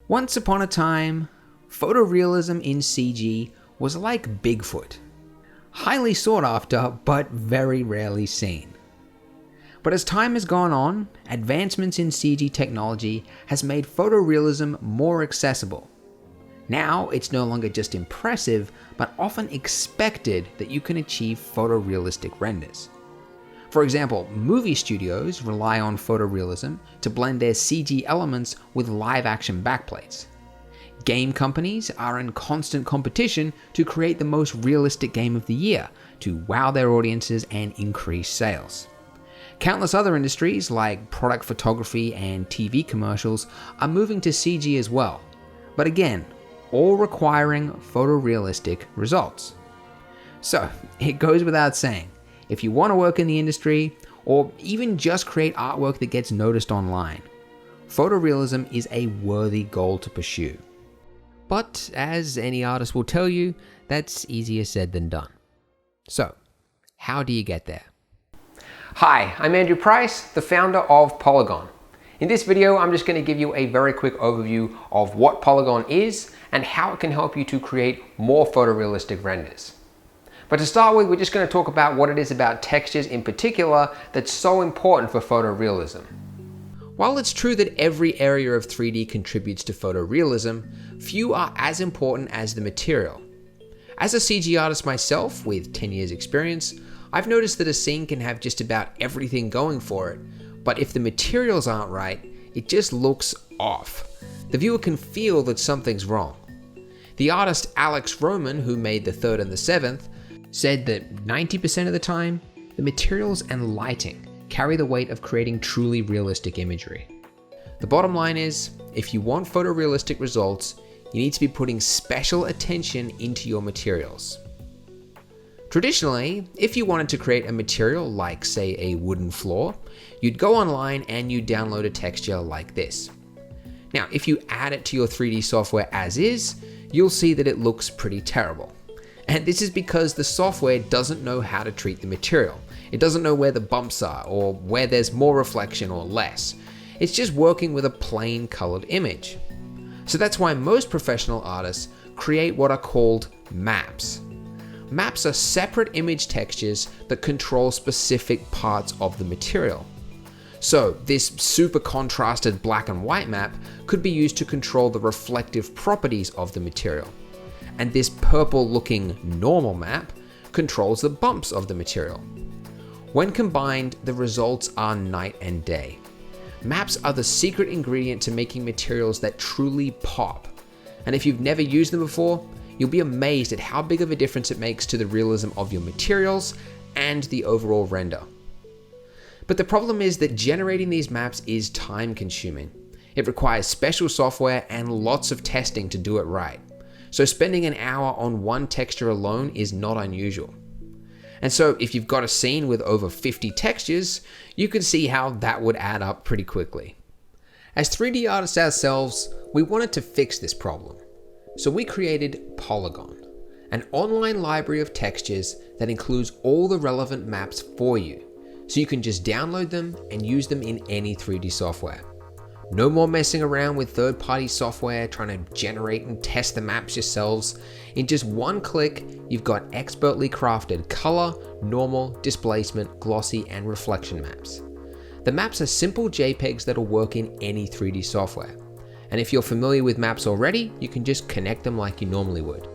Once upon a time, photorealism in CG was like Bigfoot. Highly sought after, but very rarely seen. But as time has gone on, advancements in CG technology has made photorealism more accessible. Now, it's no longer just impressive, but often expected that you can achieve photorealistic renders. For example, movie studios rely on photorealism to blend their CG elements with live-action backplates. Game companies are in constant competition to create the most realistic game of the year to wow their audiences and increase sales. Countless other industries like product photography and TV commercials are moving to CG as well, but again, all requiring photorealistic results. So, it goes without saying, if you want to work in the industry, or even just create artwork that gets noticed online, photorealism is a worthy goal to pursue. But as any artist will tell you, that's easier said than done. So, how do you get there? Hi, I'm Andrew Price, the founder of Poliigon. In this video, I'm just going to give you a very quick overview of what Poliigon is and how it can help you to create more photorealistic renders. But to start with, we're just going to talk about what it is about textures in particular that's so important for photorealism. While it's true that every area of 3D contributes to photorealism, few are as important as the material. As a CG artist myself, with 10 years experience, I've noticed that a scene can have just about everything going for it, but if the materials aren't right, it just looks off. The viewer can feel that something's wrong. The artist Alex Roman, who made the third and the seventh, said that 90% of the time, the materials and lighting carry the weight of creating truly realistic imagery. The bottom line is, if you want photorealistic results, you need to be putting special attention into your materials. Traditionally, if you wanted to create a material like, say, a wooden floor, you'd go online and you'd download a texture like this. Now, if you add it to your 3D software as is, you'll see that it looks pretty terrible. And this is because the software doesn't know how to treat the material. It doesn't know where the bumps are or where there's more reflection or less. It's just working with a plain colored image. So that's why most professional artists create what are called maps. Maps are separate image textures that control specific parts of the material. So this super contrasted black and white map could be used to control the reflective properties of the material. And this purple looking normal map controls the bumps of the material. When combined, the results are night and day. Maps are the secret ingredient to making materials that truly pop. And if you've never used them before, you'll be amazed at how big of a difference it makes to the realism of your materials and the overall render. But the problem is that generating these maps is time consuming. It requires special software and lots of testing to do it right. So spending an hour on one texture alone is not unusual. And so if you've got a scene with over 50 textures, you can see how that would add up pretty quickly. As 3D artists ourselves, we wanted to fix this problem. So we created Poliigon, an online library of textures that includes all the relevant maps for you, so you can just download them and use them in any 3D software. No more messing around with third-party software trying to generate and test the maps yourselves. In just one click, you've got expertly crafted color, normal, displacement, glossy, and reflection maps. The maps are simple JPEGs that'll work in any 3D software. And if you're familiar with maps already, you can just connect them like you normally would.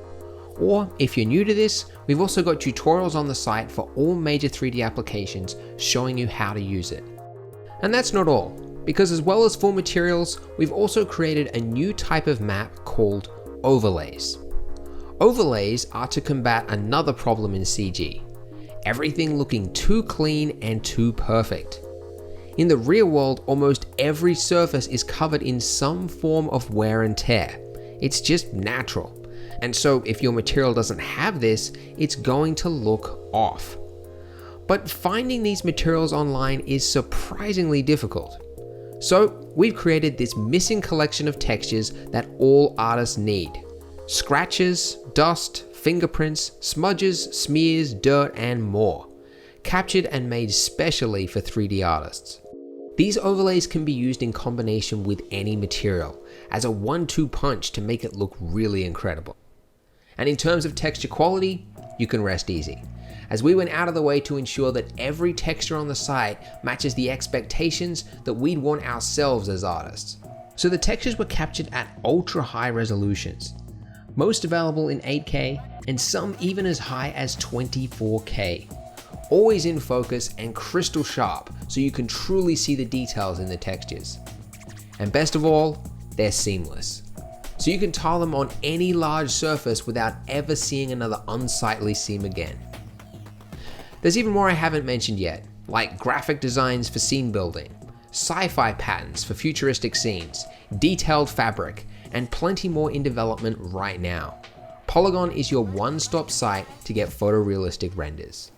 Or if you're new to this, we've also got tutorials on the site for all major 3D applications showing you how to use it. And that's not all. Because as well as full materials, we've also created a new type of map called overlays. Overlays are to combat another problem in CG, everything looking too clean and too perfect. In the real world, almost every surface is covered in some form of wear and tear. It's just natural. And so if your material doesn't have this, it's going to look off. But finding these materials online is surprisingly difficult. So we've created this missing collection of textures that all artists need. Scratches, dust, fingerprints, smudges, smears, dirt, and more. Captured and made specially for 3D artists. These overlays can be used in combination with any material, as a 1-2 punch to make it look really incredible. And in terms of texture quality, you can rest easy, as we went out of the way to ensure that every texture on the site matches the expectations that we'd want ourselves as artists. So the textures were captured at ultra high resolutions, most available in 8K and some even as high as 24K. Always in focus and crystal sharp so you can truly see the details in the textures. And best of all, they're seamless. So you can tile them on any large surface without ever seeing another unsightly seam again. There's even more I haven't mentioned yet, like graphic designs for scene building, sci-fi patterns for futuristic scenes, detailed fabric, and plenty more in development right now. Poliigon is your one-stop site to get photorealistic renders.